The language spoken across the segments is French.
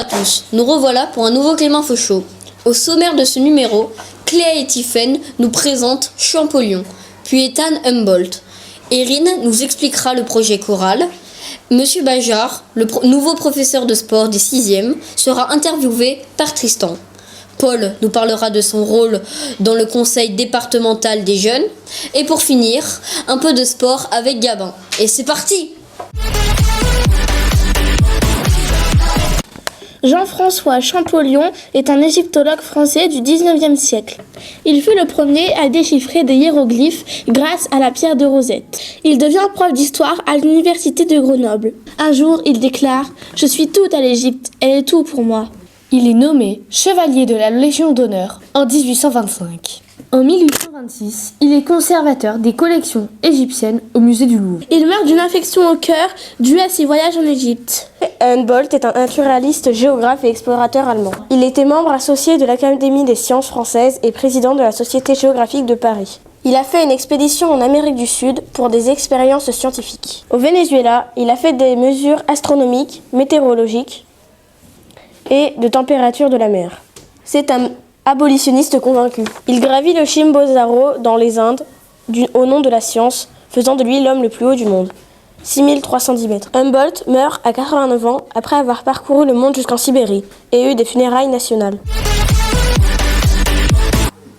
à tous, nous revoilà pour un nouveau Clément Fauchot. Au sommaire de ce numéro, Cléa et Tiffaine nous présentent Champollion, puis Ethan Humboldt. Erin nous expliquera le projet choral. Monsieur Bajard, nouveau professeur de sport des 6e, sera interviewé par Tristan. Paul nous parlera de son rôle dans le conseil départemental des jeunes. Et pour finir, un peu de sport avec Gabin. Et c'est parti! Jean-François Champollion est un égyptologue français du XIXe siècle. Il fut le premier à déchiffrer des hiéroglyphes grâce à la pierre de Rosette. Il devient prof d'histoire à l'université de Grenoble. Un jour, il déclare « Je suis tout à l'Égypte, elle est tout pour moi ». Il est nommé chevalier de la Légion d'honneur en 1825. En 1826, il est conservateur des collections égyptiennes au musée du Louvre. Il meurt d'une infection au cœur due à ses voyages en Égypte. Humboldt est un naturaliste, géographe et explorateur allemand. Il était membre associé de l'Académie des sciences françaises et président de la Société géographique de Paris. Il a fait une expédition en Amérique du Sud pour des expériences scientifiques. Au Venezuela, il a fait des mesures astronomiques, météorologiques et de température de la mer. C'est un abolitionniste convaincu. Il gravit le Chimborazo dans les Indes au nom de la science, faisant de lui l'homme le plus haut du monde. 6310 mètres. Humboldt meurt à 89 ans après avoir parcouru le monde jusqu'en Sibérie et eu des funérailles nationales.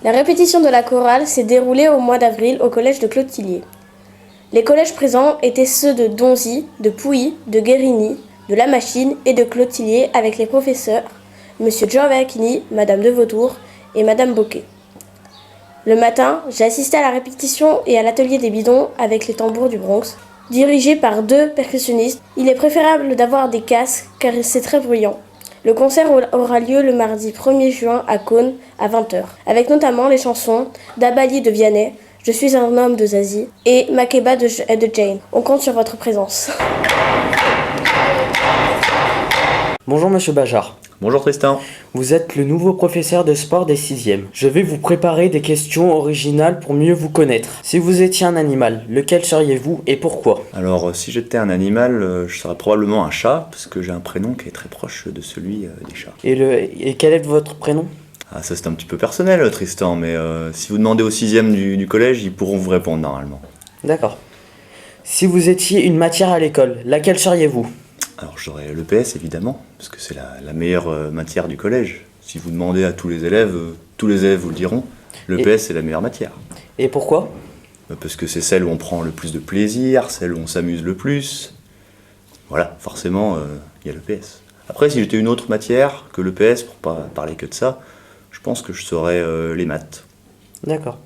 La répétition de la chorale s'est déroulée au mois d'avril au collège de Clotillier. Les collèges présents étaient ceux de Donzy, de Pouilly, de Guérini, de La Machine et de Clotillier avec les professeurs Monsieur Giovacchini, Madame de Vautour et Madame Bocquet. Le matin, j'ai assisté à la répétition et à l'atelier des bidons avec les tambours du Bronx. Dirigé par 2 percussionnistes, il est préférable d'avoir des casques car c'est très bruyant. Le concert aura lieu le mardi 1er juin à Cône à 20h, avec notamment les chansons d'Abali de Vianney, Je suis un homme de Zazie et Makeba de Jane. On compte sur votre présence. Bonjour Monsieur Bajard. Bonjour Tristan. Vous êtes le nouveau professeur de sport des 6e. Je vais vous préparer des questions originales pour mieux vous connaître. Si vous étiez un animal, lequel seriez-vous et pourquoi? Alors si j'étais un animal, je serais probablement un chat, parce que j'ai un prénom qui est très proche de celui des chats. Et quel est votre prénom? Ah ça c'est un petit peu personnel Tristan, mais si vous demandez aux 6e du collège, ils pourront vous répondre normalement. D'accord. Si vous étiez une matière à l'école, laquelle seriez-vous? Alors j'aurais l'EPS évidemment, parce que c'est la meilleure matière du collège. Si vous demandez à tous les élèves vous le diront, l'EPS c'est la meilleure matière. Et pourquoi? Parce que c'est celle où on prend le plus de plaisir, celle où on s'amuse le plus. Voilà, forcément, il y a l'EPS. Après, si j'étais une autre matière que l'EPS, pour pas parler que de ça, je pense que je saurais les maths. D'accord.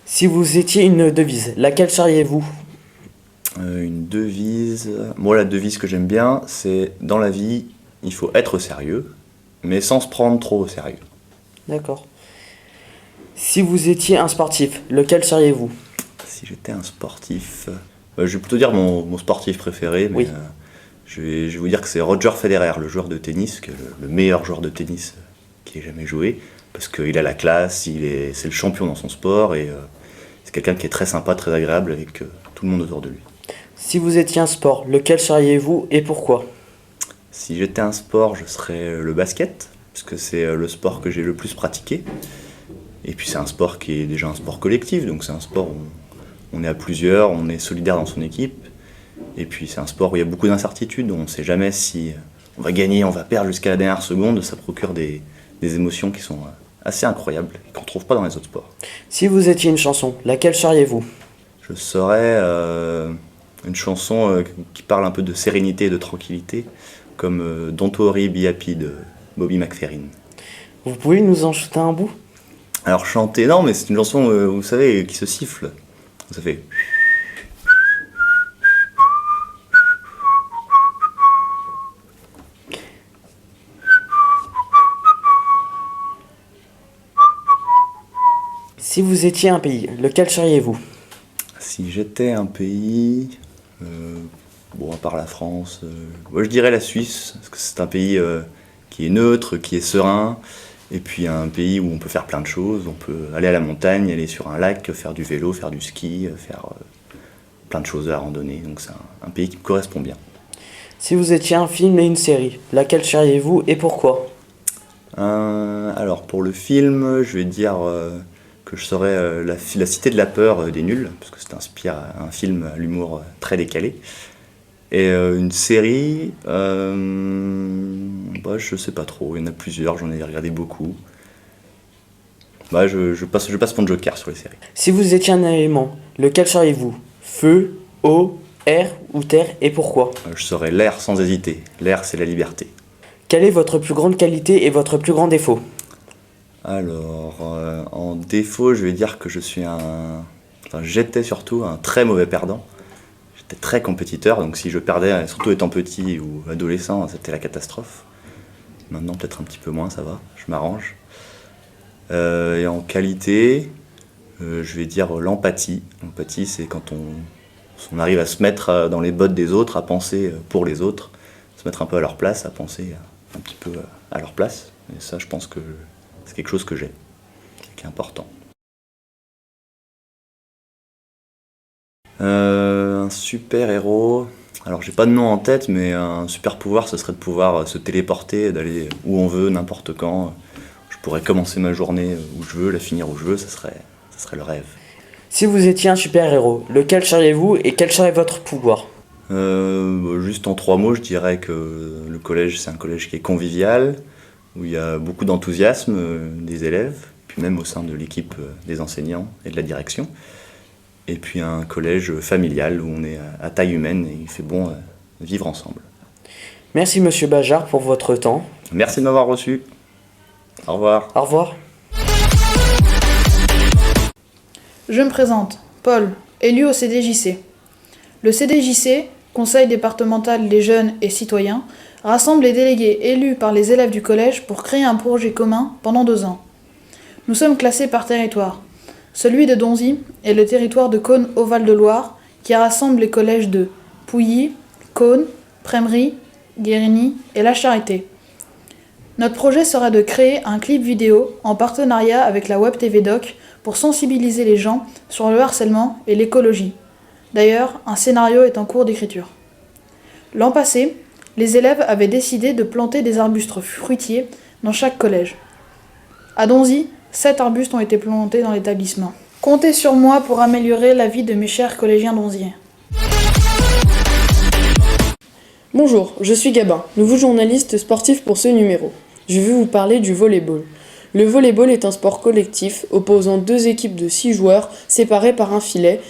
Si vous étiez une devise, laquelle seriez-vous? Une devise... Moi, la devise que j'aime bien, c'est dans la vie, il faut être sérieux, mais sans se prendre trop au sérieux. D'accord. Si vous étiez un sportif, lequel seriez-vous? Si j'étais un sportif... je vais plutôt dire mon sportif préféré, mais oui. Je vais vous dire que c'est Roger Federer, le joueur de tennis, le meilleur joueur de tennis qui ait jamais joué, parce qu'il a la classe, c'est le champion dans son sport, et c'est quelqu'un qui est très sympa, très agréable, avec tout le monde autour de lui. Si vous étiez un sport, lequel seriez-vous et pourquoi? Si j'étais un sport, je serais le basket, parce que c'est le sport que j'ai le plus pratiqué. Et puis c'est un sport qui est déjà un sport collectif, donc c'est un sport où on est à plusieurs, on est solidaire dans son équipe. Et puis c'est un sport où il y a beaucoup d'incertitudes, où on ne sait jamais si on va gagner, on va perdre jusqu'à la dernière seconde. Ça procure des émotions qui sont assez incroyables et qu'on ne trouve pas dans les autres sports. Si vous étiez une chanson, laquelle seriez-vous? Je serais... une chanson qui parle un peu de sérénité et de tranquillité, comme Don't Worry Be Happy de Bobby McFerrin. Vous pouvez nous en chanter un bout? Alors chanter, non, mais c'est une chanson, vous savez, qui se siffle. Ça fait... Si vous étiez un pays, lequel seriez-vous? Si j'étais un pays... à part la France, moi je dirais la Suisse, parce que c'est un pays qui est neutre, qui est serein, et puis un pays où on peut faire plein de choses, on peut aller à la montagne, aller sur un lac, faire du vélo, faire du ski, faire plein de choses à la randonnée, donc c'est un pays qui me correspond bien. Si vous étiez un film et une série, laquelle seriez-vous et pourquoi? Alors pour le film, je vais dire que je serais la Cité de la peur des nuls, parce que ça inspire un film à l'humour très décalé. Et une série, je sais pas trop, il y en a plusieurs, j'en ai regardé beaucoup. Je passe mon joker sur les séries. Si vous étiez un élément, lequel seriez-vous? Feu, eau, air ou terre et pourquoi? Je serais l'air sans hésiter. L'air, c'est la liberté. Quelle est votre plus grande qualité et votre plus grand défaut? Alors, en défaut, je vais dire que j'étais surtout un très mauvais perdant. J'étais très compétiteur, donc si je perdais, surtout étant petit ou adolescent, c'était la catastrophe. Maintenant, peut-être un petit peu moins, ça va, je m'arrange. Et en qualité, je vais dire l'empathie. L'empathie, c'est quand on arrive à se mettre dans les bottes des autres, à penser pour les autres, se mettre un peu à leur place, à penser un petit peu à leur place. Et ça, je pense que c'est quelque chose que j'ai, qui est important. Un super héros. Alors j'ai pas de nom en tête, mais un super pouvoir, ce serait de pouvoir se téléporter, d'aller où on veut, n'importe quand. Je pourrais commencer ma journée où je veux, la finir où je veux, ça serait le rêve. Si vous étiez un super-héros, lequel seriez-vous et quel serait votre pouvoir? Juste en 3 mots, je dirais que le collège, c'est un collège qui est convivial, où il y a beaucoup d'enthousiasme des élèves, puis même au sein de l'équipe des enseignants et de la direction. Et puis un collège familial où on est à taille humaine et il fait bon vivre ensemble. Merci Monsieur Bajard pour votre temps. Merci de m'avoir reçu. Au revoir. Au revoir. Je me présente, Paul, élu au CDJC. Le CDJC, Conseil départemental des jeunes et citoyens, rassemble les délégués élus par les élèves du collège pour créer un projet commun pendant 2 ans. Nous sommes classés par territoire. Celui de Donzy est le territoire de Caunes au Val-de-Loire, qui rassemble les collèges de Pouilly, Caunes, Prémery, Guérigny et La Charité. Notre projet sera de créer un clip vidéo en partenariat avec la Web TV Doc pour sensibiliser les gens sur le harcèlement et l'écologie. D'ailleurs, un scénario est en cours d'écriture. L'an passé, les élèves avaient décidé de planter des arbustes fruitiers dans chaque collège. À Donzy, 7 arbustes ont été plantés dans l'établissement. Comptez sur moi pour améliorer la vie de mes chers collégiens donziens. Bonjour, je suis Gabin, nouveau journaliste sportif pour ce numéro. Je vais vous parler du volleyball. Le volleyball est un sport collectif opposant 2 équipes de 6 joueurs séparées par un filet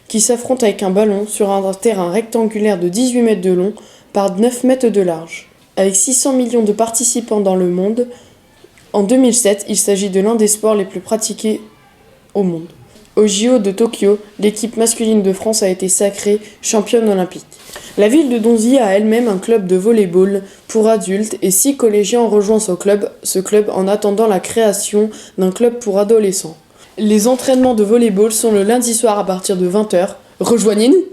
qui s'affrontent avec un ballon sur un terrain rectangulaire de 18 mètres de long par 9 mètres de large. Avec 600 millions de participants dans le monde, en 2007, il s'agit de l'un des sports les plus pratiqués au monde. Au JO de Tokyo, l'équipe masculine de France a été sacrée championne olympique. La ville de Donzy a elle-même un club de volleyball pour adultes et 6 collégiens ont rejoint ce club en attendant la création d'un club pour adolescents. Les entraînements de volleyball sont le lundi soir à partir de 20h. Rejoignez-nous!